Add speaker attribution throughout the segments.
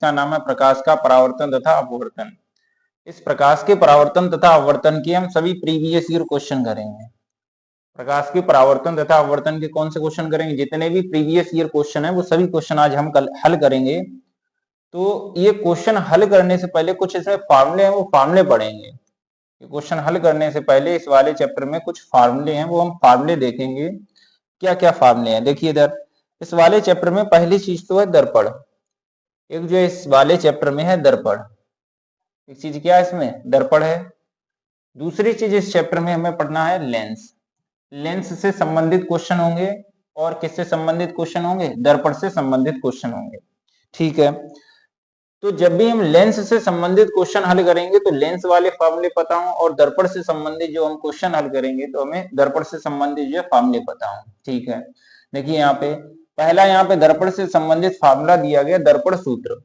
Speaker 1: इसका नाम है प्रकाश का परावर्तन तथा अपवर्तन। इस प्रकाश के परावर्तन तथा अपवर्तन के हम सभी प्रीवियस ईयर क्वेश्चन करेंगे। प्रकाश के परावर्तन तथा अपवर्तन के कौन से क्वेश्चन करेंगे, जितने भी प्रीवियस ईयर क्वेश्चन है वो सभी क्वेश्चन आज हम कल हल करेंगे। तो ये क्वेश्चन हल करने से पहले कुछ इसमें फार्मूले हैं, वो फार्मूले पढ़ेंगे। ये क्वेश्चन हल करने से पहले इस वाले चैप्टर में कुछ फार्मूले हैं, वो हम फार्मूले देखेंगे। क्या क्या फार्मूले हैं देखिए इधर। इस वाले चैप्टर में पहली चीज तो है दर्पण। एक जो इस वाले चैप्टर में है दर्पण, एक चीज क्या है इसमें, दर्पण है। दूसरी चीज इस चैप्टर में हमें पढ़ना है लेंस। लेंस से संबंधित क्वेश्चन होंगे। और किससे संबंधित क्वेश्चन होंगे, दर्पण से संबंधित क्वेश्चन होंगे। ठीक है, तो जब भी हम लेंस से संबंधित क्वेश्चन हल करेंगे तो लेंस वाले फार्मूले पता हो, और दर्पण से संबंधित जो हम क्वेश्चन हल करेंगे तो हमें दर्पण से संबंधित जो फार्मूले पता हो। ठीक है, देखिए यहाँ पे पहला, यहाँ पे दर्पण से संबंधित फार्मूला दिया गया दर्पण सूत्र।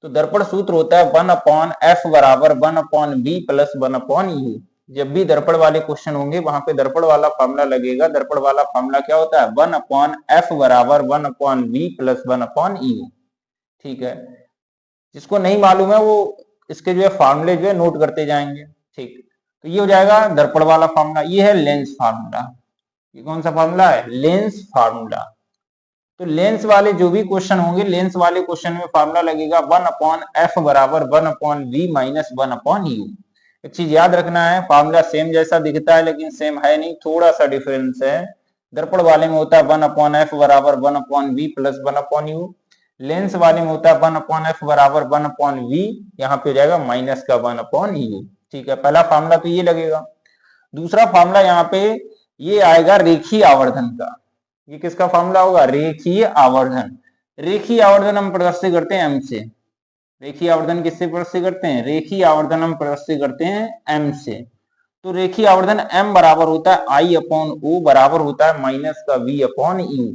Speaker 1: तो दर्पण सूत्र होता है 1/f बराबर 1/b प्लस 1/u। जब भी दर्पण वाले क्वेश्चन होंगे वहां पे दर्पण वाला फार्मूला लगेगा। दर्पण वाला फार्मूला क्या होता है, 1/f बराबर 1/b प्लस 1/u। ठीक है, जिसको नहीं मालूम है वो इसके जो है फार्मूले जो है नोट करते जाएंगे। ठीक, तो ये हो जाएगा दर्पण वाला फार्मूला। ये है लेंस फार्मूला। ये कौन सा फार्मूला है, लेंस फार्मूला। तो लेंस वाले जो भी क्वेश्चन होंगे, लेंस वाले क्वेश्चन में फार्मूला लगेगा 1/f बराबर 1/v माइनस 1/u। एक चीज याद रखना है, फार्मूला सेम जैसा दिखता है लेकिन सेम है नहीं, थोड़ा सा डिफरेंस है। दर्पण वाले में होता है 1/f बराबर 1/v प्लस 1/u। लेंस वाले में होता है 1/f बराबर 1/v, यहाँ पे हो जाएगा माइनस का 1/u। ठीक है, पहला फार्मूला तो ये लगेगा। दूसरा फार्मूला यहाँ पे ये आएगा रेखीय आवर्धन का। ये किसका फार्मूला होगा, रेखीय आवर्धन। रेखीय आवर्धन हम प्रदर्शित करते हैं एम से। रेखीय आवर्धन किससे प्रदर्शित करते हैं, रेखीय आवर्धन हम प्रदर्शित करते हैं एम से। तो रेखीय आवर्धन एम बराबर होता है I/O बराबर होता है माइनस का V/U।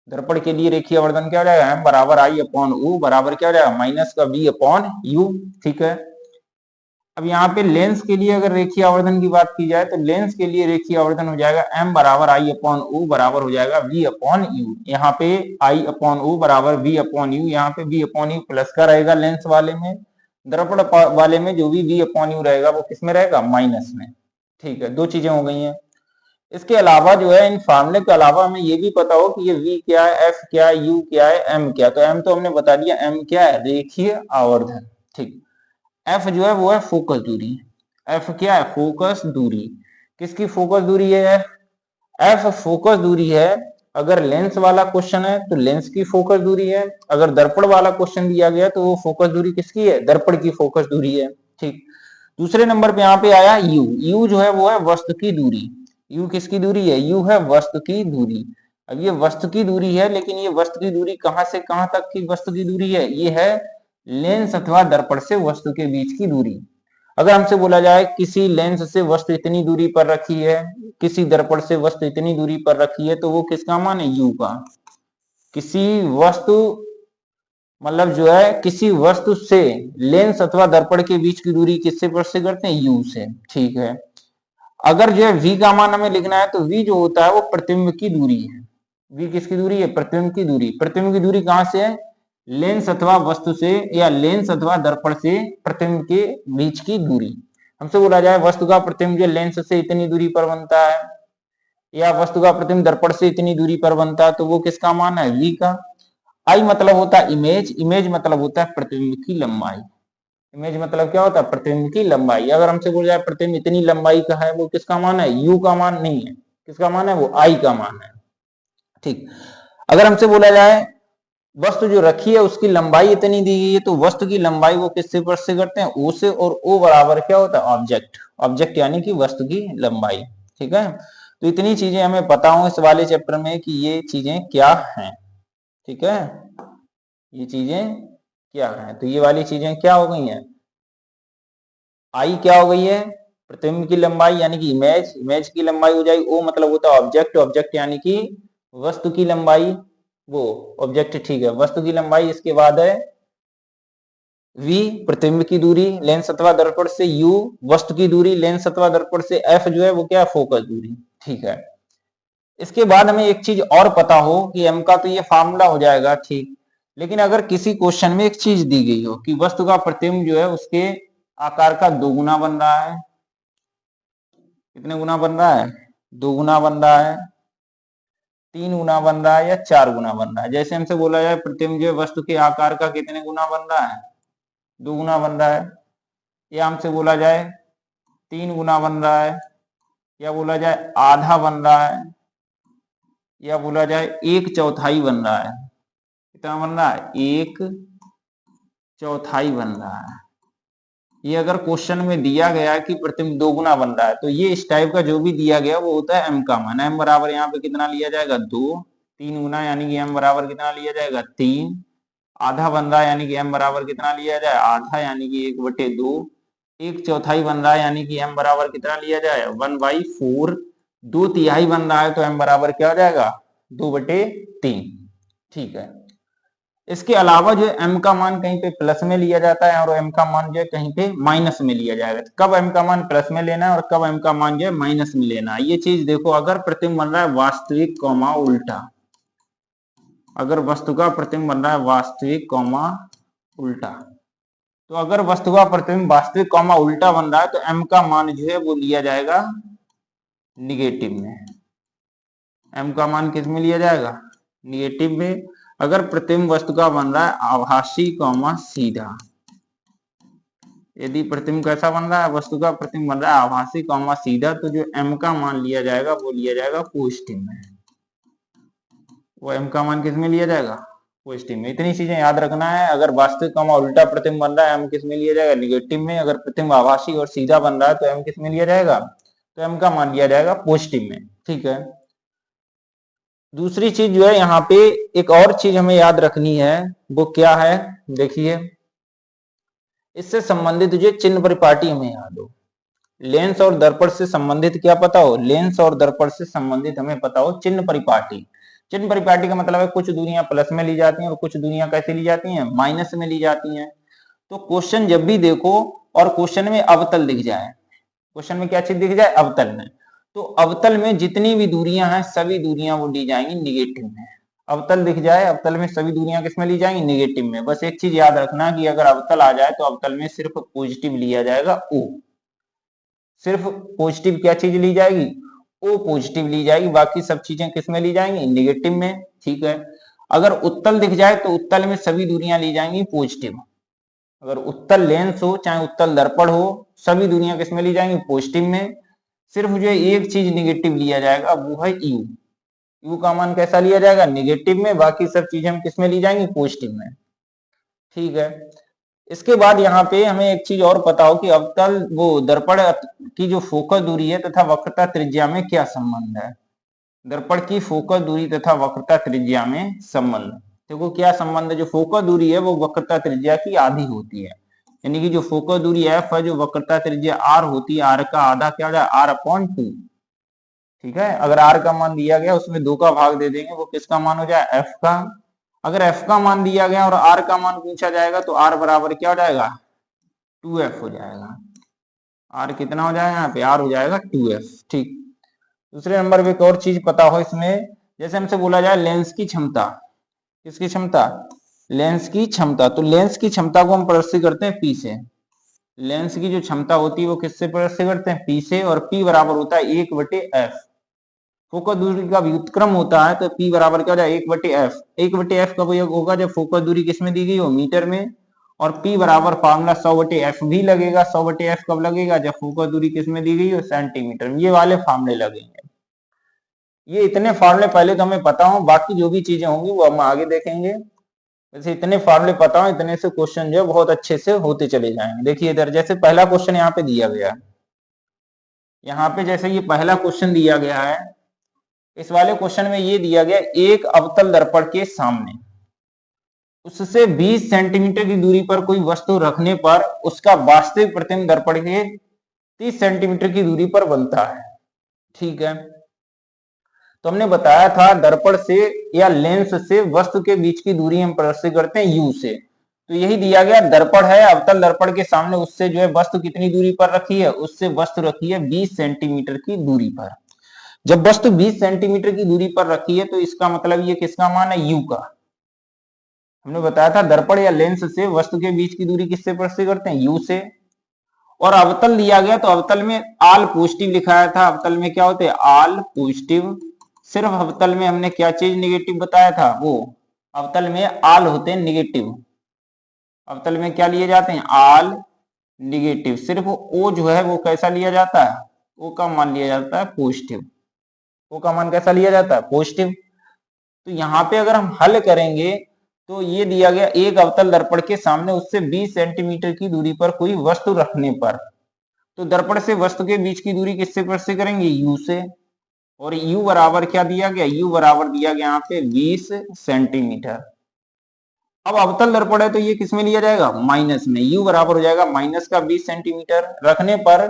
Speaker 1: दर्पण के लिए रेखीय आवर्धन क्या हो जाएगा, एम बराबर I/O बराबर क्या हो जाएगा, माइनस का V/U। ठीक है, अब यहाँ पे लेंस के लिए अगर रेखीय आवर्धन की बात की जाए तो लेंस के लिए रेखीय आवर्धन हो जाएगा m बराबर I/O बराबर हो जाएगा V/U। यहाँ पे I/O बराबर V/U, यहाँ पे V/U प्लस का रहेगा लेंस वाले में। दर्पण वाले में जो भी V/U रहेगा वो किस में रहेगा, माइनस में। ठीक है, दो चीजें हो गई हैं। इसके अलावा जो है, इन फार्मूले के अलावा हमें ये भी पता हो कि ये V क्या है, F क्या है, U क्या है, M क्या। तो M तो हमने बता दिया, M क्या है, रेखीय आवर्धन। ठीक, एफ जो है वो है फोकस दूरी। एफ क्या है, फोकस दूरी। किसकी फोकस दूरी है एफ, एफ फोकस दूरी है। अगर लेंस वाला क्वेश्चन है तो लेंस की फोकस दूरी है। अगर दर्पण वाला क्वेश्चन दिया गया तो वो फोकस दूरी किसकी है, दर्पण की फोकस दूरी है। ठीक, दूसरे नंबर पे यहाँ पे आया यू। यू जो है वो है वस्तु की दूरी। यू किसकी दूरी है, यू है वस्तु की दूरी। अब ये वस्तु की दूरी है, लेकिन ये वस्तु की दूरी कहां से कहां तक की वस्तु की दूरी है, ये है लेंस अथवा दर्पण से वस्तु के बीच की दूरी। अगर हमसे बोला जाए किसी लेंस से वस्तु इतनी दूरी पर रखी है, किसी दर्पण से वस्तु इतनी दूरी पर रखी है, तो वो किसका मान है, यू का। किसी वस्तु मतलब जो है किसी वस्तु से लेंस अथवा दर्पण के बीच की दूरी किससे प्रदर्शित करते हैं, यू से। ठीक है, अगर जो है v का मान हमें लिखना है तो v जो होता है वो प्रतिबिंब की दूरी है। v किसकी दूरी है, प्रतिबिंब की दूरी। प्रतिबिंब की दूरी कहां से है, लेंस अथवा वस्तु से या लेंस अथवा दर्पण से प्रतिबिंब के बीच की दूरी। हमसे बोला जाए वस्तु का प्रतिबिंब जो लेंस से इतनी दूरी पर बनता है या वस्तु का प्रतिबिंब दर्पण से इतनी दूरी पर बनता है, तो वो किसका मान है, v का। आई मतलब होता है इमेज, इमेज मतलब होता है प्रतिबिंब की लंबाई। इमेज मतलब क्या होता है, प्रतिबिंब की लंबाई। अगर हमसे बोला जाए प्रतिबिंब इतनी लंबाई का है, वो किसका मान है, u का मान नहीं है, किसका मान है, वो I का मान है। ठीक, अगर हमसे बोला जाए वस्तु जो रखी है उसकी लंबाई इतनी दी गई है, तो वस्तु की लंबाई वो किससे प्रदर्शित करते हैं, O से। और O बराबर क्या होता है, ऑब्जेक्ट। ऑब्जेक्ट यानी कि वस्तु की लंबाई। ठीक है, तो इतनी चीजें हमें पता हो इस वाले चैप्टर में कि ये चीजें क्या हैं। ठीक है, ये चीजें क्या हैं, तो ये वाली चीजें क्या हो गई हैं, आई क्या हो गई है, प्रतिबिंब की लंबाई यानी कि इमेज। इमेज की लंबाई हो जाएगी O मतलब होता है ऑब्जेक्ट। ऑब्जेक्ट यानी कि वस्तु की लंबाई, वो ऑब्जेक्ट। ठीक है, वस्तु की लंबाई। इसके बाद है v प्रतिबिंब की दूरी लेंस अथवा दर्पण से, u वस्तु की दूरी लेंस अथवा दर्पण से, f जो है वो क्या है, फोकस दूरी। ठीक है, इसके बाद हमें एक चीज और पता हो कि m का तो ये फार्मूला हो जाएगा। ठीक, लेकिन अगर किसी क्वेश्चन में एक चीज दी गई हो कि वस्तु का प्रतिबिंब जो है उसके आकार का 2 गुना बन रहा है, कितने गुना बन रहा है, 2 गुना बन रहा है, 3 गुना बन रहा है या 4 गुना बन रहा है। जैसे हमसे बोला जाए प्रतिबिंब जो है वस्तु के आकार का कितने गुना बन रहा है, 2 गुना बन रहा है, या हमसे बोला जाए 3 गुना बन रहा है, या बोला जाए आधा बन रहा है, या बोला जाए 1/4 बन रहा है। कितना बन रहा है, 1/4 बन रहा है। ये अगर क्वेश्चन में दिया गया है कि प्रतिबिंब 2 गुना बन रहा है, तो ये इस टाइप का जो भी दिया गया वो होता है एम का मान। एम बराबर यहाँ पे कितना लिया जाएगा, 2, 3 गुना यानी कि एम बराबर कितना लिया जाएगा, 3, आधा बन रहा है यानी कि एम बराबर कितना लिया जाए, आधा यानी कि 1/2, 1/4 बन रहा है यानी कि एम बराबर कितना लिया जाए, 1/4, 2/3 बन रहा है तो एम बराबर क्या हो जाएगा, 2/3। ठीक है। इसके अलावा जो एम का मान कहीं पे प्लस में लिया जाता है और एम का मान जो है कहीं पे माइनस में लिया जाएगा। कब एम का मान प्लस में लेना है और कब एम का मान जो है माइनस में लेना है, ये चीज देखो। अगर प्रतिबिंब बन रहा है वास्तविक कॉमा उल्टा, अगर वस्तु का प्रतिबिंब बन रहा है वास्तविक कॉमा उल्टा, तो अगर वस्तु का प्रतिबिंब वास्तविक कॉमा उल्टा बन रहा है तो एम का मान जो है वो लिया जाएगा निगेटिव में। एम का मान किस में लिया जाएगा, निगेटिव में। अगर प्रतिबिंब वस्तु का बन रहा है आभासी कॉमा सीधा, यदि प्रतिबिंब कैसा बन रहा है, वस्तु का प्रतिबिंब बन रहा है आभासी कॉमा सीधा, तो जो एम का मान लिया जाएगा वो लिया जाएगा पॉजिटिव में। वो एम का मान किस में लिया जाएगा, पॉजिटिव में। इतनी चीजें याद रखना है। अगर वास्तविक कॉमा उल्टा प्रतिबिंब बन रहा है एम किस में लिया जाएगा, निगेटिव में। अगर प्रतिबिंब आभासी और सीधा बन रहा है तो एम किस में लिया जाएगा, तो एम का मान लिया जाएगा पॉजिटिव में। ठीक है। दूसरी चीज जो है यहाँ पे एक और चीज हमें याद रखनी है, वो क्या है, देखिए इससे संबंधित जो चिन्ह परिपाटी हमें याद हो। लेंस और दर्पण से संबंधित क्या पता हो, लेंस और दर्पण से संबंधित हमें पता हो चिन्ह परिपाटी। चिन्ह परिपाटी का मतलब है कुछ दूरियां प्लस में ली जाती हैं और कुछ दूरियां कैसे ली जाती हैं, माइनस में ली जाती हैं। तो क्वेश्चन जब भी देखो और क्वेश्चन में अवतल दिख जाए, क्वेश्चन में क्या चीज दिख जाए, अवतल में, तो अवतल में जितनी भी दूरियां हैं सभी दूरियां वो ली जाएंगी निगेटिव में। अवतल दिख जाए, अवतल में सभी दूरियां किसमें ली जाएंगी, निगेटिव में। बस एक चीज याद रखना कि अगर अवतल आ जाए तो अवतल में सिर्फ पॉजिटिव लिया जाएगा, ओ, सिर्फ पॉजिटिव क्या चीज ली जाएगी, ओ पॉजिटिव ली जाएगी, बाकी सब चीजें किसमें ली जाएंगी, निगेटिव में। ठीक है। अगर उत्तल दिख जाए तो उत्तल में सभी दूरियां ली जाएंगी पॉजिटिव। अगर उत्तल लेंस हो चाहे उत्तल दर्पण हो, सभी दूरियां किसमें ली जाएंगी, पॉजिटिव में। सिर्फ जो एक चीज निगेटिव लिया जाएगा वो है यू। यू का मान कैसा लिया जाएगा, निगेटिव में, बाकी सब चीजें हम किसमें ली जाएंगी, पॉजिटिव में। ठीक है। इसके बाद यहाँ पे हमें एक चीज और पता हो कि अवतल वो दर्पण की जो फोकस दूरी है तथा वक्रता त्रिज्या में क्या संबंध है। दर्पण की फोकस दूरी तथा वक्रता त्रिज्या में संबंध, देखो क्या संबंध है। जो फोकस दूरी है वो वक्रता त्रिज्या की आधी होती है, यानी कि जो फोकस दूरी एफ है, जो वक्रता त्रिज्या आर होती है, आर का आधा क्या हो जाए, r/2। ठीक है। अगर आर का मान दिया गया उसमें 2 का भाग दे देंगे, वो किसका मान हो जाए, एफ का। अगर एफ का मान दिया गया और आर का मान पूछा जाएगा तो आर बराबर क्या हो जाएगा, 2f हो जाएगा। आर कितना हो जाएगा, यहाँ पे आर हो जाएगा 2f। ठीक। दूसरे नंबर पे एक और चीज पता हो इसमें, जैसे हमसे बोला जाए लेंस की क्षमता, किसकी क्षमता, लेंस की क्षमता। तो लेंस की क्षमता को हम प्रदर्शित करते हैं पी से। लेंस की जो क्षमता होती है वो किससे प्रदर्शित करते हैं, पी से। और पी बराबर होता है 1/f। फोकस दूरी का व्युत्क्रम होता है तो पी बराबर क्या हो जाए, 1/f। 1/f कब होगा, जब फोकस दूरी किसमें दी गई हो, मीटर में। और पी बराबर फार्मूला 100/f भी लगेगा। 100/f कब लगेगा, जब फोकस दूरी किसमें दी गई हो, सेंटीमीटर में। ये वाले फार्मूले लगेंगे। ये इतने फार्मूले पहले तो हमें पता हो, बाकी जो भी चीजें होंगी वो हम आगे देखेंगे। वैसे इतने फार्मूले पता हो, इतने से क्वेश्चन जो है बहुत अच्छे से होते चले जाएंगे। देखिए इधर जैसे पहला क्वेश्चन यहाँ पे दिया गया, यहाँ पे जैसे ये पहला क्वेश्चन दिया गया है, इस वाले क्वेश्चन में ये दिया गया एक अवतल दर्पण के सामने उससे 20 सेंटीमीटर की दूरी पर कोई वस्तु रखने पर उसका वास्तविक प्रतिबिंब दर्पण के 30 सेंटीमीटर की दूरी पर बनता है। ठीक है। तो हमने बताया था दर्पण से या लेंस से वस्तु के बीच की दूरी हम प्रदर्शित करते हैं यू से। तो यही दिया गया, दर्पण है, अवतल दर्पण के सामने उससे जो है वस्तु कितनी दूरी पर रखी है, उससे वस्तु रखी है 20 सेंटीमीटर की दूरी पर। जब वस्तु 20 सेंटीमीटर की दूरी पर रखी है तो इसका मतलब ये किसका मान है, यू का। हमने बताया था दर्पण या लेंस से वस्तु के बीच की दूरी किससे प्रस्तुत करते हैं, u से। और अवतल दिया गया तो अवतल में आल पॉजिटिव लिखाया था, अवतल में क्या होते हैं, आल पॉजिटिव। सिर्फ अवतल में हमने क्या चीज निगेटिव बताया था, वो अवतल में आल होते हैं निगेटिव। अवतल में क्या लिए जाते हैं, आल निगेटिव। सिर्फ ओ जो है वो कैसा लिया जाता है, ओ का मान लिया जाता है पॉजिटिव। ओ का मान कैसा लिया जाता है, पॉजिटिव। तो यहाँ पे अगर हम हल करेंगे तो ये दिया गया एक अवतल दर्पण के सामने उससे 20 सेंटीमीटर की दूरी पर कोई वस्तु रखने पर, तो दर्पण से वस्तु के बीच की दूरी किससे प्रस्तुत करेंगे, u से। और u बराबर क्या दिया गया, u बराबर दिया गया यहाँ पे 20 सेंटीमीटर। अब अवतल दर्पण है तो ये किसमें लिया जाएगा, माइनस में। u बराबर हो जाएगा माइनस का 20 सेंटीमीटर रखने पर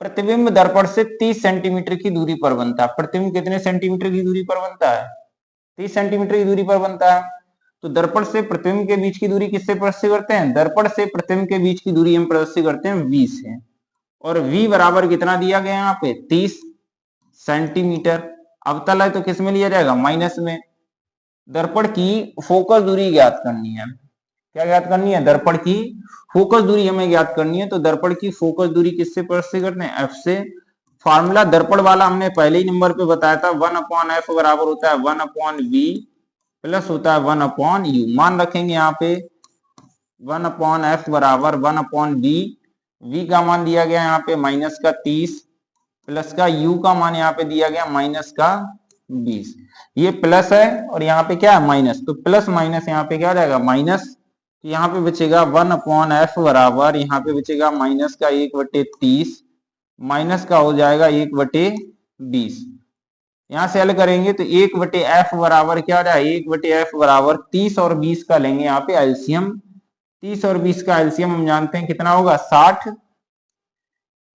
Speaker 1: प्रतिबिंब दर्पण से 30 सेंटीमीटर की दूरी पर बनता है। प्रतिबिंब कितने सेंटीमीटर की दूरी पर बनता है, 30 सेंटीमीटर की दूरी पर बनता है। तो दर्पण से प्रतिबिंब के बीच की दूरी किससे प्रस्तुत करते हैं, दर्पण से प्रतिबिंब के बीच की दूरी हम प्रस्तुत करते हैं v से। और v बराबर कितना दिया गया यहाँ पे, 30 सेंटीमीटर। अवतल है तो किस में लिया जाएगा, माइनस में। दर्पण की फोकस दूरी ज्ञात करनी है। क्या ज्ञात करनी है, दर्पण की फोकस दूरी हमें ज्ञात करनी है। तो दर्पण की फोकस दूरी किससे प्रस्तुत करते हैं, f से। फार्मूला दर्पण वाला हमने पहले ही नंबर पे बताया था, 1/f बराबर होता है 1/v प्लस होता है 1/u। मान रखेंगे यहाँ पे 1/f बराबर 1/v। v का मान दिया गया यहाँ पे माइनस का 30 प्लस का u का मान यहाँ पे दिया गया माइनस का 20। ये प्लस है और यहाँ पे क्या है, माइनस। तो प्लस माइनस यहाँ पे क्या हो जाएगा, माइनस। तो यहाँ पे बचेगा 1/f बराबर, यहाँ पे बचेगा माइनस का 1/30 माइनस का हो जाएगा 1/20। यहाँ से हल करेंगे तो 1/f बराबर क्या हो जाएगा, 1/f बराबर 30 और 20 का लेंगे यहाँ पे एलसीएम। 30 और 20 का एलसीएम हम जानते हैं कितना होगा, 60।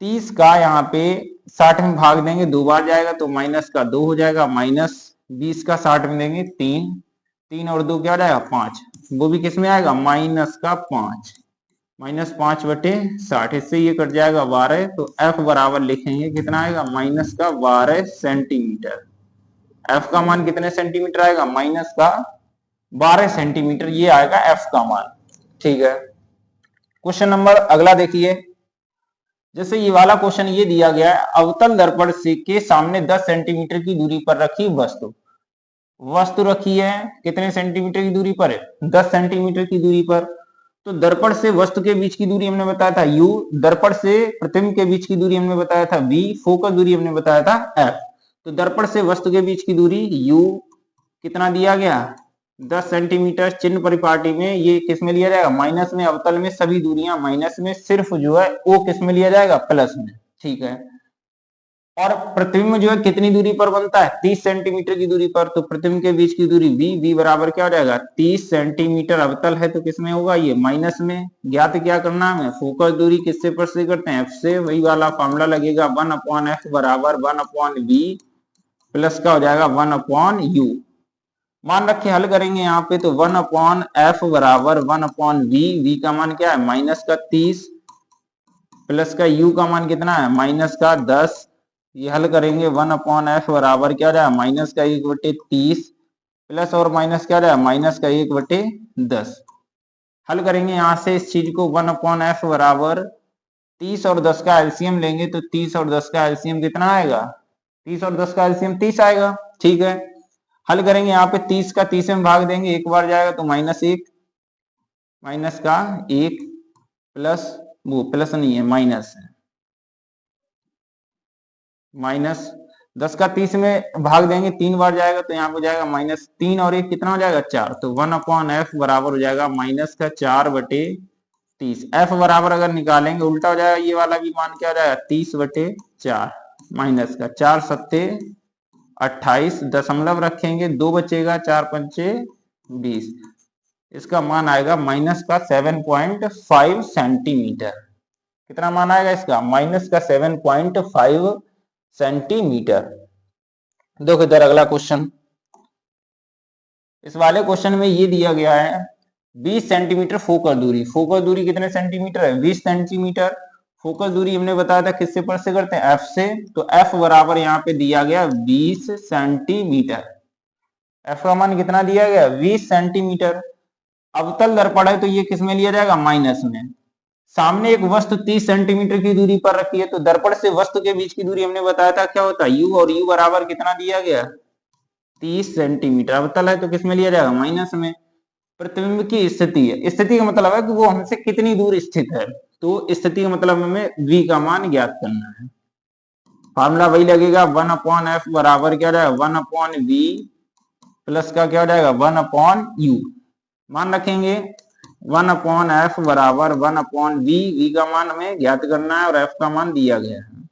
Speaker 1: 30 का यहाँ पे 60 में भाग देंगे, 2 बार जाएगा तो माइनस का 2 हो जाएगा, माइनस 20 का 60 में देंगे 3। 3 और 2 क्या हो जाएगा, 5। वो भी किस में आएगा, माइनस का 5। माइनस 5/60, इससे ये कट जाएगा 12। तो f बराबर लिखेंगे कितना आएगा, माइनस का 12 सेंटीमीटर। f का मान कितने सेंटीमीटर आएगा, माइनस का 12 सेंटीमीटर, ये आएगा f का मान। ठीक है, क्वेश्चन नंबर अगला देखिए। जैसे ये वाला क्वेश्चन ये दिया गया है, अवतल दर्पण से के सामने 10 सेंटीमीटर की दूरी पर रखी वस्तु रखी है, कितने सेंटीमीटर की दूरी पर है, 10 सेंटीमीटर की दूरी पर। तो दर्पण से वस्तु के बीच की दूरी हमने बताया था u, दर्पण से प्रतिबिंब के बीच की दूरी हमने बताया था v, फोकस दूरी हमने बताया था f। तो दर्पण से वस्तु के बीच की दूरी u कितना दिया गया, 10 सेंटीमीटर। चिन्ह परिपाटी में ये किस में लिया जाएगा, माइनस में। अवतल में सभी दूरियां माइनस में, सिर्फ जो है ओ किस में लिया जाएगा, प्लस में। ठीक है, और प्रतिबिंब जो है कितनी दूरी पर बनता है, 30 सेंटीमीटर की दूरी पर। तो प्रतिबिंब के बीच की दूरी v बराबर क्या हो जाएगा, 30 सेंटीमीटर। अवतल है तो किसमें होगा, ये माइनस में। ज्ञात क्या करना है, फोकस दूरी किससे प्रस्तुत करते हैं, f से। वही वाला फॉर्मूला लगेगा, 1/f बराबर 1/v प्लस का हो जाएगा 1/u। मान रखे हल करेंगे यहाँ पे तो 1/f बराबर 1/v। v का मान क्या है, माइनस का 30 प्लस का u का मान कितना है, माइनस का 10। ये हल करेंगे 1/f बराबर क्या जाएगा, माइनस का 1/30 प्लस और माइनस क्या जाएगा, माइनस का 1/10। हल करेंगे यहाँ से इस चीज को, 1/f बराबर 30 और 10 का एलसीएम लेंगे तो 30 और 10 का एलसीएम कितना आएगा, 30 और 10 का एलसीएम 30 आएगा। ठीक है, हल करेंगे यहाँ पे 30 का 30 में भाग देंगे, एक बार जाएगा तो -1, माइनस का 1 प्लस, वो प्लस नहीं है माइनस है, माइनस 10 का 30 में भाग देंगे, 3 बार जाएगा तो यहाँ पे जाएगा -3 और 1 कितना हो जाएगा, 4। तो 1/f बराबर हो जाएगा माइनस का 4/30। f बराबर अगर निकालेंगे उल्टा हो जाएगा, ये वाला भी मान क्या हो जाएगा, 30/4 माइनस का 4 सत्ते 28, दशमलव रखेंगे 2 बचेगा, 4 पंचे 20। इसका मान आएगा माइनस का 7.5 सेंटीमीटर। कितना मान आएगा इसका, माइनस का 7.5 सेंटीमीटर। देखो इधर अगला क्वेश्चन, इस वाले क्वेश्चन में ये दिया गया है 20 सेंटीमीटर फोकस दूरी। फोकस दूरी कितने सेंटीमीटर है, 20 सेंटीमीटर। फोकस दूरी हमने बताया था किससे प्रस्तुत करते हैं, f से। तो f बराबर यहाँ पे दिया गया 20 सेंटीमीटर। f का मान कितना दिया गया, 20 सेंटीमीटर। अवतल दर्पण है तो ये किस में लिया जाएगा, माइनस में। सामने एक वस्तु 30 सेंटीमीटर की दूरी पर रखी है, तो दर्पण से वस्तु के बीच की दूरी हमने बताया था क्या होता है, यू, और यू बराबर कितना दिया गया, 30 सेंटीमीटर। अवतल है तो किस में लिया जाएगा, माइनस में। प्रतिबिंब की स्थिति है, स्थिति का मतलब है कि वो हमसे कितनी दूर स्थित है, तो स्थिति का मतलब हमें v का मान ज्ञात करना है। फार्मूला वही लगेगा, 1/f बराबर क्या जाएगा, 1/v प्लस का क्या हो जाएगा, 1/u। मान रखेंगे 1/f बराबर 1/v, v का मान हमें ज्ञात करना है और f का मान दिया गया है।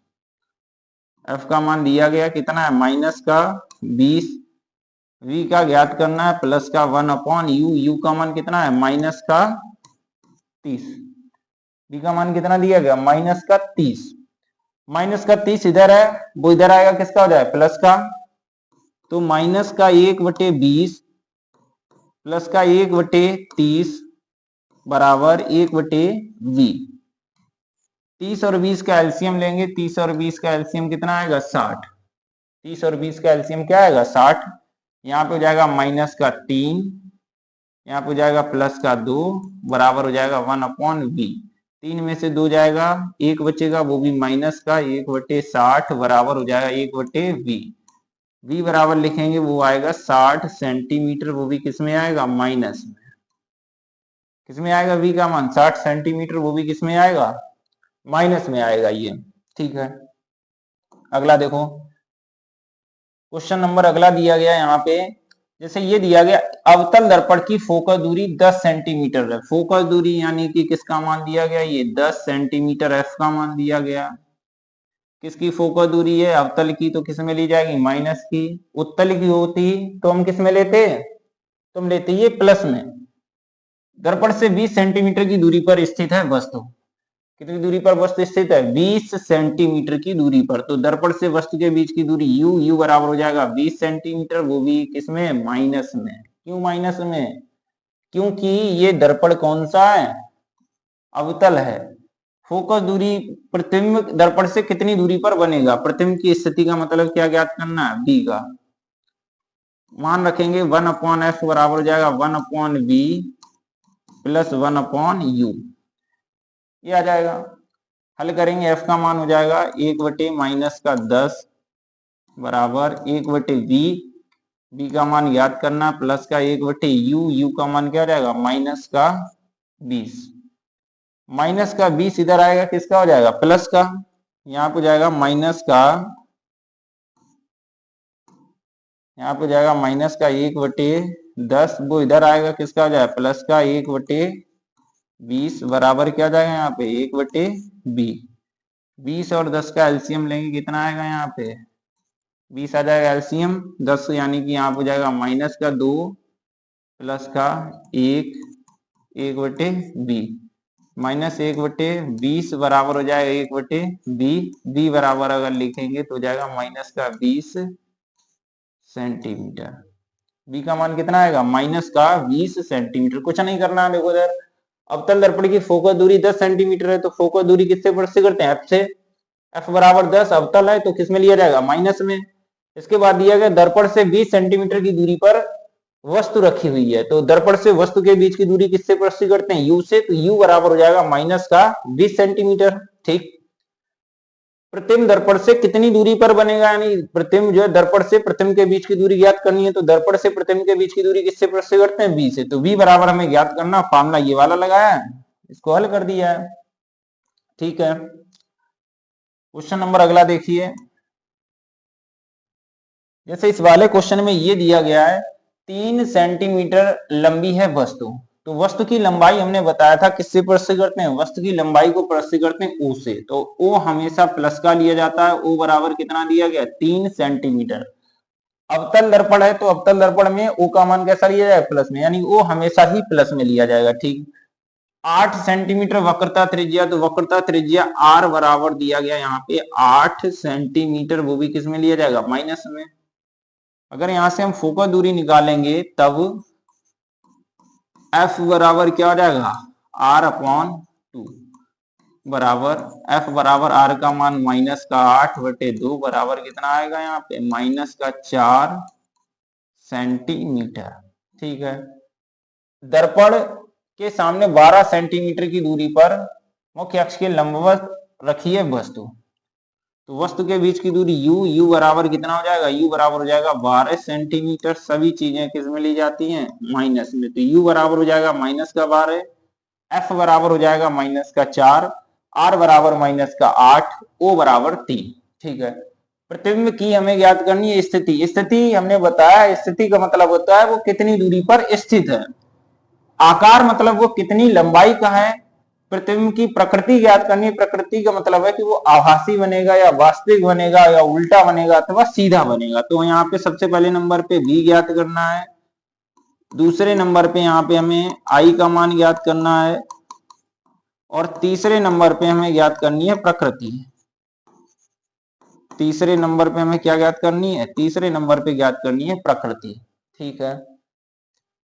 Speaker 1: f का मान दिया गया कितना है, माइनस का 20, v का ज्ञात करना है प्लस का 1/u, u का मान कितना है, माइनस का 30। v का मान कितना दिया गया, माइनस का 30। माइनस का 30 इधर है, वो इधर आएगा, किसका हो जाए, प्लस का। तो माइनस का 1/20 प्लस का 1/30 बराबर 1/v। 30 और 20 का एलसीएम लेंगे, 30 और 20 का एलसीएम कितना आएगा, 60। 30 और 20 का एलसीएम क्या आएगा, 60। यहाँ पे हो जाएगा माइनस का 3, यहाँ पे हो जाएगा प्लस का 2, बराबर हो जाएगा 1/v। 3 में से 2 जाएगा, 1 बचेगा, वो भी माइनस का 1/60 बराबर हो जाएगा 1/v। v बराबर लिखेंगे, वो आएगा 60 सेंटीमीटर, वो भी किस में आएगा, माइनस में। किस में आएगा v का मान, 60 सेंटीमीटर, वो भी किस में आएगा, माइनस में आएगा ये। ठीक है, अगला देखो क्वेश्चन नंबर अगला दिया गया यहाँ पे, जैसे ये दिया गया अवतल दर्पण की फोकस दूरी 10 सेंटीमीटर है। फोकस दूरी यानी कि किसका मान दिया गया, ये 10 सेंटीमीटर f का मान दिया गया। किसकी फोकस दूरी है, अवतल की, तो किस में ली जाएगी, माइनस की। उत्तल की होती तो हम किस में लेते, तुम लेते ये प्लस में। दर्पण से 20 सेंटीमीटर की दूरी पर स्थित है वस्तु, कितनी दूरी पर वस्तु स्थित है, 20 सेंटीमीटर की दूरी पर। तो दर्पण से वस्तु के बीच की दूरी u, u बराबर हो जाएगा 20 सेंटीमीटर, वो भी किसमें, माइनस में। क्यों माइनस में, क्योंकि ये दर्पण कौन सा है, अवतल है। फोकस दूरी प्रतिबिंब दर्पण से कितनी दूरी पर बनेगा, प्रतिबिंब की स्थिति का मतलब क्या ज्ञात करना है, b का मान रखेंगे। 1/f बराबर हो जाएगा 1/v प्लस 1/u, ये आ जाएगा। हल करेंगे, f का मान हो जाएगा 1/-10 बराबर 1/v, v का मान याद करना प्लस का 1/u, u का मान क्या हो जाएगा, माइनस का 20। माइनस का 20 इधर आएगा, किसका हो जाएगा, प्लस का। यहाँ पे जाएगा माइनस का, यहाँ पे जाएगा माइनस का 1/10, वो इधर आएगा, किसका हो जाएगा, प्लस का 1/20 बराबर क्या जाएगा यहाँ पे, 1/20। 20 और 10 का एलसीएम लेंगे, कितना आएगा यहाँ पे, 20 आ जाएगा एलसीएम 10, यानी कि यहाँ पे जाएगा माइनस का 2 प्लस का 1/20, माइनस 1/20 बराबर हो जाएगा 1/20। b बराबर अगर लिखेंगे तो जाएगा माइनस का 20 सेंटीमीटर। b का मान कितना आएगा, माइनस का 20 सेंटीमीटर। कुछ नहीं करना है, देखो इधर अवतल दर्पण की फोकस दूरी 10 सेंटीमीटर है, तो फोकस दूरी किससे प्रस्तुत करते हैं, f से। f बराबर 10 अवतल है तो किस में लिया जाएगा, माइनस में। इसके बाद दिया गया दर्पण से 20 सेंटीमीटर की दूरी पर वस्तु रखी हुई है, तो दर्पण से वस्तु के बीच की दूरी किससे प्रस्तुत करते हैं, u से। तो u बराबर हो जाएगा माइनस का 20 सेंटीमीटर। ठीक, प्रतिबिंब दर्पण से कितनी दूरी पर बनेगा, यानी प्रतिबिंब जो है दर्पण से प्रतिबिंब के बीच की दूरी ज्ञात करनी है, तो दर्पण से प्रतिबिंब के बीच की दूरी किससे प्रस्तुत करते हैं, v से। तो v बराबर हमें ज्ञात करना, फार्मूला ये वाला लगाया है, इसको हल कर दिया है। ठीक है, क्वेश्चन नंबर अगला देखिए, जैसे इस वाले क्वेश्चन में ये दिया गया है 3 सेंटीमीटर लंबी है वस्तु, तो वस्तु की लंबाई हमने बताया था किससे प्रस्तुत करते हैं, वस्तु की लंबाई को प्रस्तुत करते हैं o से। तो o हमेशा प्लस का लिया जाता है, o बराबर कितना दिया गया, 3 सेंटीमीटर। अवतल दर्पण है तो अवतल दर्पण में o का मान कैसा लिया जाए, प्लस में, यानी o हमेशा ही प्लस में लिया जाएगा। ठीक, 8 सेंटीमीटर वक्रता त्रिज्या, तो वक्रता त्रिज्या r बराबर दिया गया यहाँ पे 8 सेंटीमीटर, वो भी किस में लिया जाएगा, माइनस में। अगर यहां से हम फोकस दूरी निकालेंगे तब f बराबर क्या हो जाएगा, r/2 बराबर f बराबर r का मान माइनस का 8/2 बराबर कितना आएगा यहाँ पे, माइनस का 4 सेंटीमीटर। ठीक है, दर्पण के सामने 12 सेंटीमीटर की दूरी पर मुख्य अक्ष के लंबवत रखी है वस्तु। तो वस्तु के बीच की दूरी u बराबर कितना हो जाएगा, u बराबर हो जाएगा 12 सेंटीमीटर। सभी चीजें किस में ली जाती हैं, माइनस में, तो u बराबर हो जाएगा माइनस का 12, f बराबर हो जाएगा माइनस का 4, r बराबर माइनस का 8, o बराबर 3। ठीक है, प्रतिबिंब की हमें ज्ञात करनी है स्थिति। स्थिति हमने बताया, स्थिति का मतलब होता है वो कितनी दूरी पर स्थित है। आकार मतलब वो कितनी लंबाई का है। प्रतिबिंब की प्रकृति ज्ञात करनी है। प्रकृति का मतलब है कि वो आभासी बनेगा या वास्तविक बनेगा या उल्टा बनेगा अथवा सीधा बनेगा। तो यहाँ पे सबसे पहले नंबर पे v ज्ञात करना है, दूसरे नंबर पे यहाँ पे हमें i का मान ज्ञात करना है, और तीसरे नंबर पे हमें ज्ञात करनी है प्रकृति। तीसरे नंबर पे हमें क्या ज्ञात करनी है, तीसरे नंबर पे ज्ञात करनी है प्रकृति। ठीक है,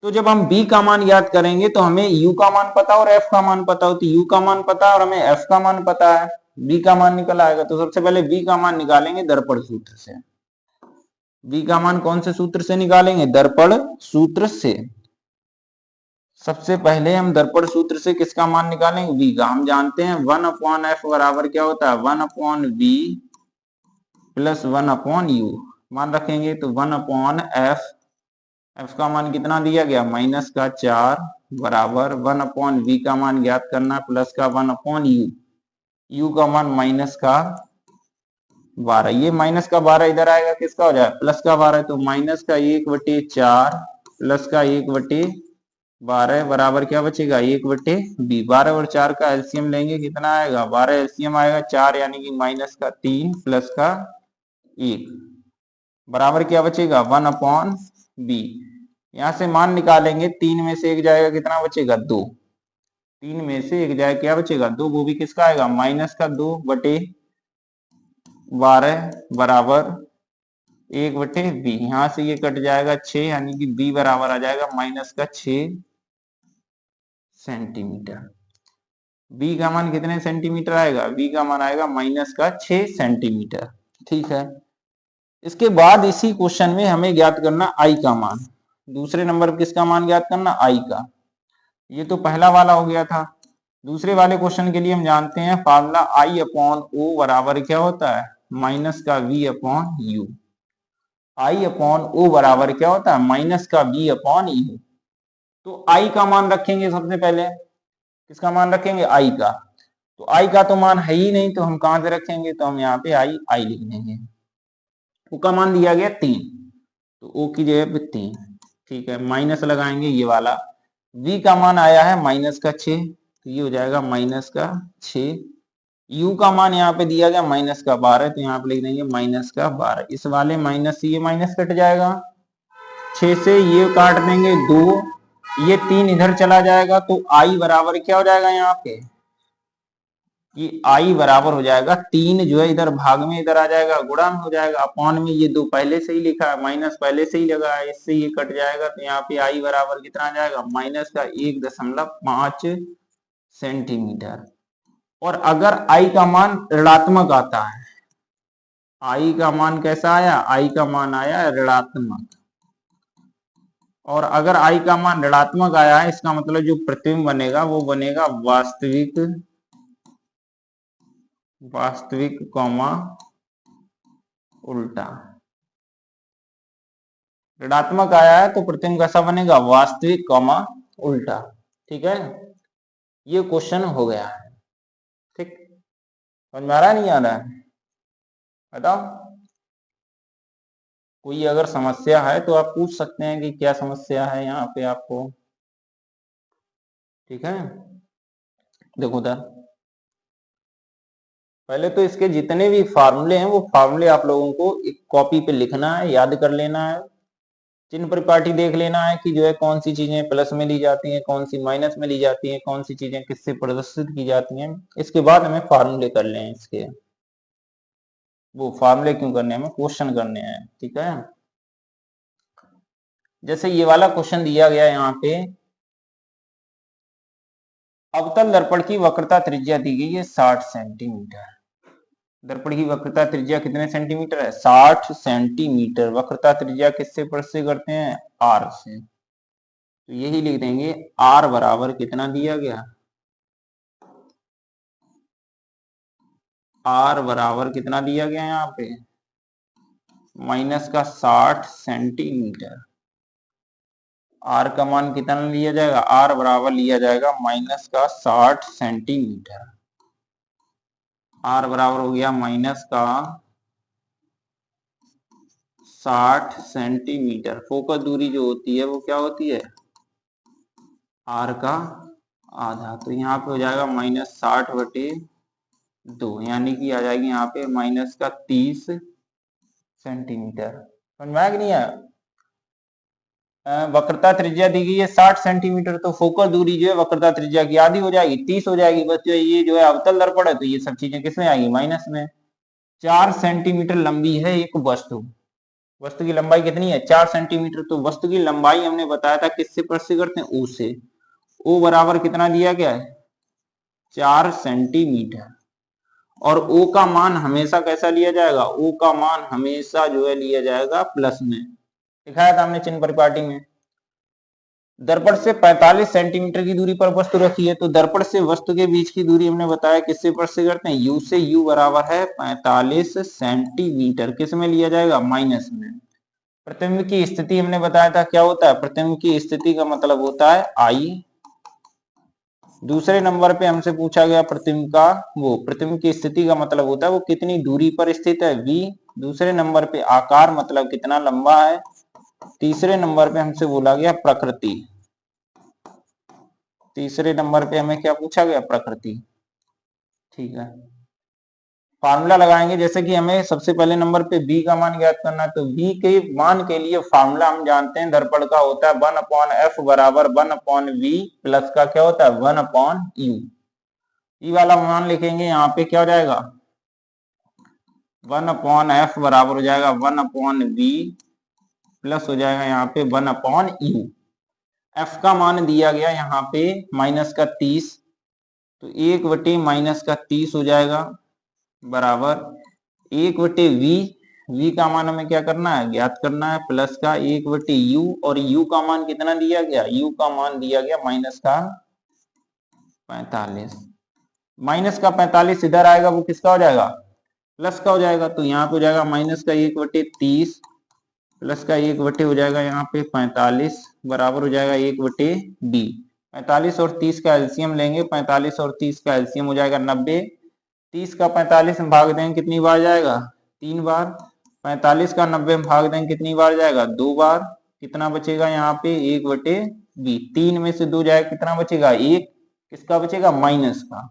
Speaker 1: तो जब हम b का मान ज्ञात करेंगे तो हमें u का मान पता और f का मान पता हो। तो u का मान पता है और हमें f का मान पता है, b का मान निकल आएगा। तो सबसे पहले b का मान निकालेंगे दर्पण सूत्र से। b का मान कौन से सूत्र से निकालेंगे, दर्पण सूत्र से। सबसे पहले हम दर्पण सूत्र से किसका मान निकालेंगे, v का। हम जानते हैं 1/f बराबर क्या होता है, 1/v प्लस 1/u। मान रखेंगे तो 1/f, f का मान कितना दिया गया, माइनस का 4 बराबर 1/v का मान ज्ञात करना प्लस का 1/u, u का मान माइनस का 12। ये माइनस का 12 इधर आएगा, किसका हो जाए, प्लस का 12। तो माइनस का 1/4 प्लस का 1/12 बराबर क्या बचेगा, 1/b। 12 और 4 का एलसीएम लेंगे, कितना आएगा, 12 एलसीएम आएगा 4, यानी कि माइनस का 3 प्लस का 1 बराबर क्या बचेगा, 1/b। यहां से मान निकालेंगे, 3 में से 1 जाएगा, कितना बचेगा, 2। 3 में से 1 जाए क्या बचेगा, 2। वो भी किसका आएगा, माइनस का 2/12 बराबर 1/b। यहां से ये कट जाएगा 6, यानी कि b बराबर आ जाएगा माइनस का 6 सेंटीमीटर। b का मान कितने सेंटीमीटर आएगा, b का मान आएगा माइनस का 6 सेंटीमीटर। ठीक है, इसके बाद इसी क्वेश्चन में हमें ज्ञात करना i का मान। दूसरे नंबर पर किसका मान ज्ञात करना, i का। ये तो पहला वाला हो गया था। दूसरे वाले क्वेश्चन के लिए हम जानते हैं फार्मूला I/O बराबर क्या होता है, माइनस का V/U। I/O बराबर क्या होता है, माइनस का V/U। तो I का मान रखेंगे सबसे पहले, किसका मान रखेंगे, I का। तो I का तो मान है ही नहीं, तो हम कहां से रखेंगे, तो हम यहाँ पे I लिख देंगे। O का मान दिया गया 3, तो O की जगह पे 3। ठीक है, माइनस लगाएंगे ये वाला। V का मान आया है माइनस का 6, तो ये हो जाएगा माइनस का 6। U का मान यहाँ पे दिया गया माइनस का 12, तो यहाँ पे लिख देंगे माइनस का 12। इस वाले माइनस से ये माइनस कट जाएगा, 6 से ये काट देंगे 2, ये 3 इधर चला जाएगा। तो I बराबर क्या हो जाएगा यहाँ पे, कि I बराबर हो जाएगा 3, जो है इधर भाग में इधर आ जाएगा, गुणा में हो जाएगा। अपॉन में ये 2 पहले से ही लिखा है, माइनस पहले से ही लगा है, इससे ये कट जाएगा। तो यहाँ पे I बराबर कितना आ जाएगा, माइनस का 1.5 सेंटीमीटर। और अगर I का मान ऋणात्मक आता है, I का मान कैसा आया, I का मान आया ऋणात्मक। और अगर I का मान ऋणात्मक आया है, इसका मतलब जो प्रतिबिंब बनेगा वो बनेगा वास्तविक कॉमा उल्टा। ऋणात्मक आया है तो प्रतिबिंब कैसा बनेगा, वास्तविक कॉमा उल्टा। ठीक है, ये क्वेश्चन हो गया है। ठीक, समझ में आ रहा है, नहीं आ रहा है, बताओ। कोई अगर समस्या है तो आप पूछ सकते हैं कि क्या समस्या है यहाँ पे आपको। ठीक है, देखो उधर पहले तो इसके जितने भी फार्मूले हैं वो फार्मूले आप लोगों को एक कॉपी पे लिखना है, याद कर लेना है। चिन्ह परिपाटी देख लेना है कि जो है कौन सी चीजें प्लस में ली जाती हैं, कौन सी माइनस में ली जाती हैं, कौन सी चीजें किससे प्रदर्शित की जाती हैं। इसके बाद हमें फार्मूले कर लें इसके। वो फार्मूले क्यों करने हैं, हमें क्वेश्चन करने हैं। ठीक है, जैसे ये वाला क्वेश्चन दिया गया यहाँ पे, अवतल दर्पण की वक्रता त्रिज्या दी गई है 60 सेंटीमीटर। दर्पण की वक्रता त्रिज्या कितने सेंटीमीटर है, 60 सेंटीमीटर। वक्रता त्रिज्या किससे प्रदर्शित करते हैं, R से। तो यही लिख देंगे R बराबर कितना दिया गया, R बराबर कितना दिया गया यहाँ पे माइनस का 60 सेंटीमीटर। R का मान कितना लिया जाएगा, R बराबर लिया जाएगा माइनस का 60 सेंटीमीटर। R बराबर हो गया माइनस का 60 सेंटीमीटर। फोकस दूरी जो होती है वो क्या होती है, R का आधा। तो यहाँ पे हो जाएगा माइनस 60/2, यानी कि आ जाएगी यहाँ पे माइनस का 30 सेंटीमीटर। समझ में आया कि नहीं आया। वक्रता त्रिज्या दी गई है 60 सेंटीमीटर, तो फोकस दूरी जो है वक्रता त्रिज्या की आधी हो जाएगी, 30 हो जाएगी। बस जो ये जो है अवतल दर्पण है, तो ये सब चीजें किसमें आएगी, माइनस में। 4 सेंटीमीटर लंबी है एक वस्तु। वस्तु की लंबाई कितनी है, 4 सेंटीमीटर। तो वस्तु की लंबाई हमने बताया था किससे प्रश्न करते हैं, ओ से। ओ बराबर कितना दिया गया है, 4 सेंटीमीटर। और ओ का मान हमेशा कैसा लिया जाएगा, ओ का मान हमेशा जो है लिया जाएगा प्लस में। दिखाया था हमने चिन्ह परिपाटी में। दर्पण से 45 सेंटीमीटर की दूरी पर वस्तु रखी है, तो दर्पण से वस्तु के बीच की दूरी हमने बताया किससे प्रश्न करते हैं, यू से। यू बराबर है 45 सेंटीमीटर। किस में लिया जाएगा, माइनस में। प्रतिबिंब की स्थिति हमने बताया था क्या होता है, प्रतिबिंब की स्थिति का मतलब होता है आई। दूसरे नंबर पे हमसे पूछा गया प्रतिबिंब का वो, प्रतिबिंब की स्थिति का मतलब होता है वो कितनी दूरी पर स्थित है, v। दूसरे नंबर पे आकार मतलब कितना लंबा है। तीसरे नंबर पे हमसे बोला गया प्रकृति। तीसरे नंबर पे हमें क्या पूछा गया, प्रकृति। ठीक है, फार्मूला लगाएंगे। जैसे कि हमें सबसे पहले नंबर पे b का मान ज्ञात करना है, तो b के मान के लिए फार्मूला हम जानते हैं, दर्पण का होता है 1/f बराबर 1/v प्लस का क्या होता है 1/u। ई वाला मान लिखेंगे, यहाँ पे क्या हो जाएगा 1/f बराबर हो जाएगा 1/v प्लस हो जाएगा यहाँ पे 1/u। f का मान दिया गया यहाँ पे माइनस का 30, तो 1/-30 हो जाएगा बराबर 1/v। v का मान हमें क्या करना है, ज्ञात करना है, प्लस का 1/u। और u का मान कितना दिया गया, u का मान दिया गया माइनस का 45। माइनस का 45 इधर आएगा, वो किसका हो जाएगा, प्लस का हो जाएगा। तो यहाँ पे हो जाएगा माइनस का 1/30 प्लस का 1/, हो जाएगा यहाँ पे 45 बराबर हो जाएगा 1/b। 45 और 30 का एलसीएम लेंगे, 45 और 30 का एलसीएम हो जाएगा 90। 30 का 45 में भाग देंगे कितनी बार जाएगा, 3 बार। 45 का 90 में भाग देंगे कितनी बार जाएगा, 2 बार। कितना बचेगा यहाँ पे 1/b। 3 में से 2 जाएगा, कितना बचेगा 1। किसका बचेगा, माइनस का।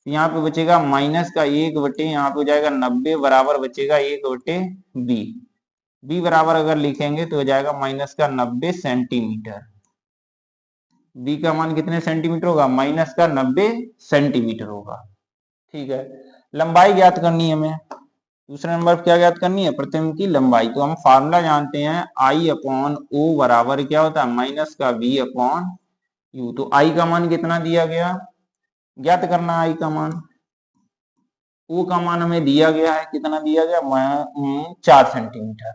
Speaker 1: यहाँ पे बचेगा माइनस का 1/, यहाँ पे हो जाएगा 90 बराबर बचेगा 1/b। b बराबर अगर लिखेंगे तो हो जाएगा माइनस का 90 सेंटीमीटर। b का मान कितने सेंटीमीटर होगा, माइनस का 90 सेंटीमीटर होगा। ठीक है, लंबाई ज्ञात करनी है हमें। दूसरे नंबर पर क्या ज्ञात करनी है, प्रतिबिंब की लंबाई। तो हम फार्मूला जानते हैं I/O बराबर क्या होता है, माइनस का v/u। तो I का मान कितना दिया गया, ज्ञात करना I का मान। O का मान हमें दिया गया है, कितना दिया गया 4 सेंटीमीटर।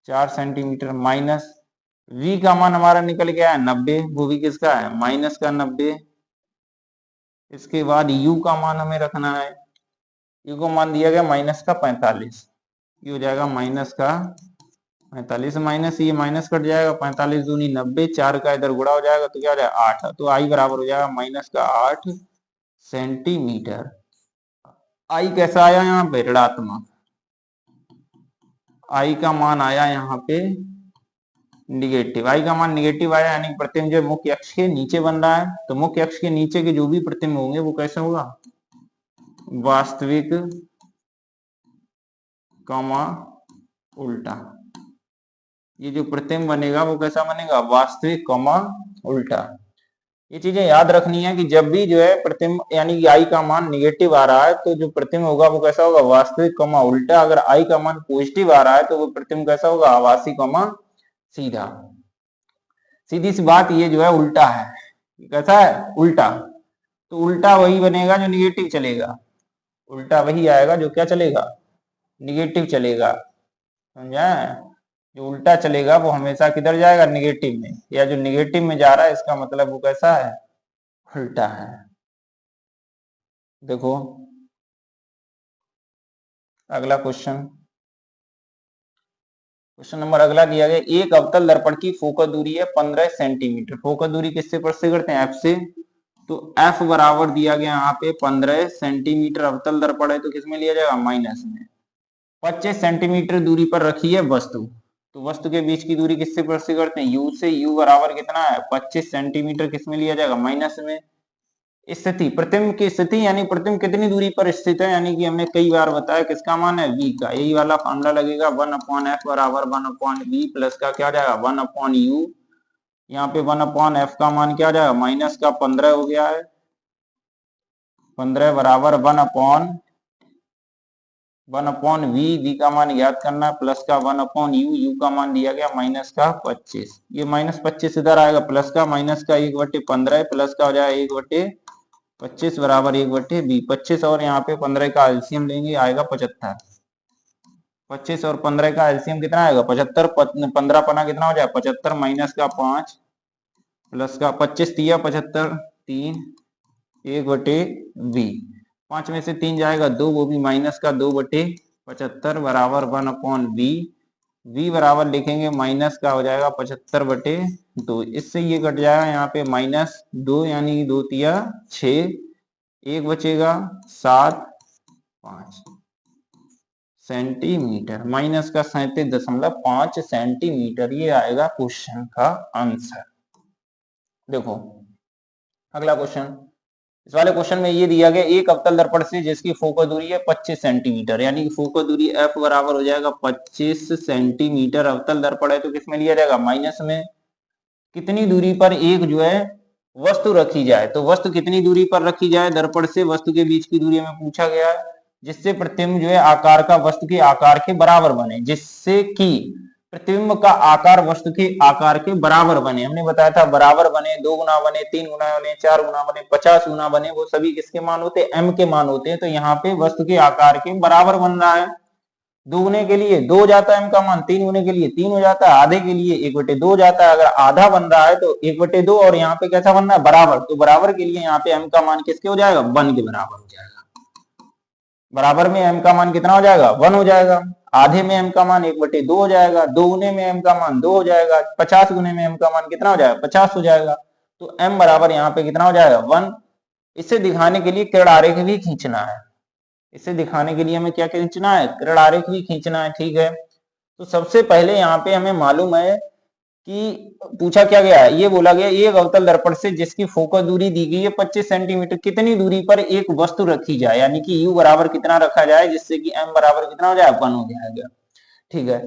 Speaker 1: 4 सेंटीमीटर माइनस v का मान हमारा निकल गया है 90, वो भी किसका है, माइनस का 90। इसके बाद u का मान हमें रखना है, u का मान दिया गया माइनस का 45। ये हो जाएगा माइनस का 45, माइनस ये माइनस कट जाएगा, 45 दूनी 90, 4 का इधर गुणा हो जाएगा तो क्या हो जाएगा 8। तो I बराबर हो जाएगा माइनस का 8 सेंटीमीटर। I कैसा आया यहाँ पे, ऋणात्मक। I का मान आया यहाँ पे निगेटिव। I का मान निगेटिव आया, यानी प्रतिबिंब जो मुख्य अक्ष के नीचे बन रहा है। तो मुख्य अक्ष के नीचे के जो भी प्रतिबिंब होंगे वो कैसे होगा, वास्तविक कॉमा उल्टा। ये जो प्रतिबिंब बनेगा वो कैसा बनेगा, वास्तविक कॉमा उल्टा। ये चीजें याद रखनी है कि जब भी जो है प्रतिबिंब यानी कि I का मान निगेटिव आ रहा है तो जो प्रतिबिंब होगा वो कैसा होगा, वास्तविक कॉमा उल्टा। अगर I का मान पॉजिटिव आ रहा है तो वो प्रतिबिंब कैसा होगा, आभासी कॉमा सीधा। सीधी सी बात, ये जो है उल्टा है, कैसा है, उल्टा। तो उल्टा वही बनेगा जो निगेटिव चलेगा, उल्टा वही आएगा जो क्या चलेगा, निगेटिव चलेगा। समझा। जो उल्टा चलेगा वो हमेशा किधर जाएगा, निगेटिव में, या जो निगेटिव में जा रहा है इसका मतलब वो कैसा है, उल्टा है। देखो अगला क्वेश्चन, क्वेश्चन नंबर अगला दिया गया, एक अवतल दर्पण की फोकस दूरी है 15 सेंटीमीटर। फोकस दूरी किससे प्रस्तुत करते हैं, एफ से। तो एफ बराबर दिया गया यहाँ पे 15 सेंटीमीटर अवतल दर्पण है, तो किसमें लिया जाएगा, माइनस में। 25 सेंटीमीटर दूरी पर रखी है वस्तु, तो वस्तु के बीच की दूरी किससे प्रस्तुत करते हैं, यू से। यू बराबर कितना है, 25 सेंटीमीटर, किसमें लिया जाएगा, माइनस में। स्थिति, प्रतिबिंब की स्थिति यानी प्रतिबिंब कितनी दूरी पर स्थित है, यानी कि हमने कई बार बताया किसका मान है, v का। यही वाला फॉर्मूला लगेगा, 1/f बराबर 1/v प्लस का क्या जाएगा, 1/u। यहाँ पे 1/f का मान क्या जाएगा, माइनस का 15 हो गया है। 15 बराबर 1/v, v का मान याद करना है, प्लस का 1/u, u का मान दिया गया माइनस का 25। ये -25 इधर आएगा, प्लस का माइनस का 1/15 प्लस का हो जाएगा 1/25 बराबर 1/b। 25 और यहाँ पे 15 का एलसीएम लेंगे, आएगा 75। 25 और 15 का एलसीएम कितना आएगा, 75। 15 पना कितना हो जाएगा, 75 माइनस का 5 प्लस का 25 दिया 75, 3 1/b। 5 में से 3 जाएगा 2, वो भी माइनस का 2/75 बराबर 1/b। v बराबर लिखेंगे माइनस का हो जाएगा 75/2। इससे ये कट जाएगा यहाँ पे -2, यानी 2 तिया 6, 1 बचेगा 7, 5 सेंटीमीटर, माइनस का 37.5 सेंटीमीटर। ये आएगा क्वेश्चन का आंसर। देखो अगला क्वेश्चन, इस वाले क्वेश्चन में ये दिया गया, एक अवतल दर्पण से जिसकी फोकस दूरी है 25 सेंटीमीटर, यानी कि फोकस दूरी f बराबर हो जाएगा 25 सेंटीमीटर। अवतल दर्पण है तो किसमें लिया जाएगा, माइनस में। कितनी दूरी पर एक जो है वस्तु रखी जाए, तो वस्तु कितनी दूरी पर रखी जाए, दर्पण से वस्तु के बीच की दूरी हमें पूछा गया है, जिससे प्रतिबिंब जो है आकार का वस्तु के आकार के बराबर बने, जिससे कि प्रतिबिंब का आकार वस्तु के आकार के बराबर बने। हमने बताया था बराबर बने, 2 गुना बने, 3 गुना बने, 4 गुना बने, 50 गुना बने, वो सभी किसके मान होते हैं, m के मान होते हैं। तो यहाँ पे वस्तु के आकार के बराबर बन रहा है। 2 गुने के लिए 2 जाता है m का मान, 3 गुने के लिए 3 हो जाता है, आधे के लिए 1/2 जाता है। अगर आधा बन रहा है तो 1/2, और यहाँ पे कैसा बन रहा है, बराबर। तो बराबर के लिए यहाँ पे m का मान किसके हो जाएगा, 1 के बराबर हो जाएगा। बराबर में m का मान कितना हो जाएगा, 1 हो जाएगा। आधे में m का मान 1/2 हो जाएगा। 2 गुने में m का मान 2 हो जाएगा। 50 गुने में m का मान कितना हो जाएगा, 50 हो जाएगा। तो m बराबर यहाँ पे कितना हो जाएगा, 1। इसे दिखाने के लिए किरण आरेख भी खींचना है। इसे दिखाने के लिए हमें क्या खींचना है, किरण आरेख भी खींचना है, ठीक है। तो सबसे पहले यहाँ पे हमें मालूम है कि पूछा क्या गया है, ये बोला गया एक अवतल दर्पण से जिसकी फोकस दूरी दी गई है 25 सेंटीमीटर, कितनी दूरी पर एक वस्तु रखी जाए, यानी कि u बराबर कितना रखा जाए, जिससे कि m बराबर कितना हो जाए, 1 हो जाएगा, ठीक है।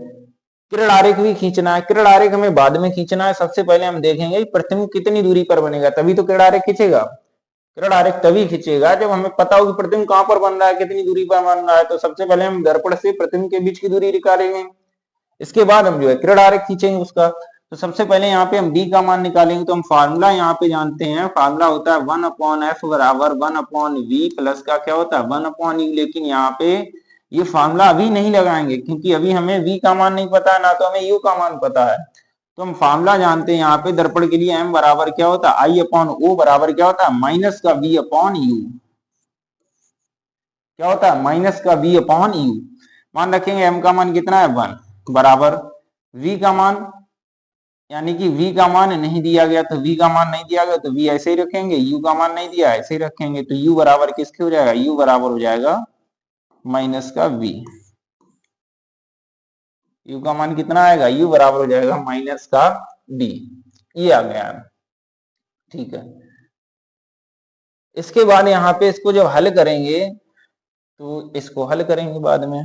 Speaker 1: किरण आरेख भी खींचना है। किरण आरेख हमें बाद में खींचना है, सबसे पहले हम देखेंगे प्रतिबिंब कितनी दूरी पर बनेगा, तभी तो किरण आरेख खींचेगा। किरण आरेख तभी खींचेगा जब हमें पता हो कि प्रतिबिंब कहां पर बन रहा है, कितनी दूरी पर बन रहा है। तो सबसे पहले हम दर्पण से प्रतिबिंब के बीच की दूरी निकालेंगे, इसके बाद हम जो है किरण आरेख खींचेंगे उसका। तो सबसे पहले यहाँ पे हम b का मान निकालेंगे, तो हम फार्मूला यहाँ पे जानते हैं, फार्मूला होता है 1/f बराबर 1/v प्लस का क्या होता है, 1/u। लेकिन यहाँ पे ये फार्मूला अभी नहीं लगाएंगे, क्योंकि अभी हमें v का मान नहीं पता है, ना तो हमें u का मान पता है। तो हम फार्मूला जानते हैं यहाँ पे दर्पण के लिए, m बराबर क्या होता है, I/O बराबर क्या होता है, माइनस का v/u। क्या होता है, माइनस का v/u। मान रखेंगे m का मान कितना है, 1 बराबर v का मान, यानी कि v का मान नहीं दिया गया, तो v का मान नहीं दिया गया तो v ऐसे ही रखेंगे, u का मान नहीं दिया ऐसे ही रखेंगे। तो u बराबर किसके हो जाएगा, u बराबर हो जाएगा माइनस का v। u का मान कितना आएगा, u बराबर हो जाएगा माइनस का d। ये आ गया, ठीक है। इसके बाद यहाँ पे इसको जब हल करेंगे, तो इसको हल करेंगे बाद में।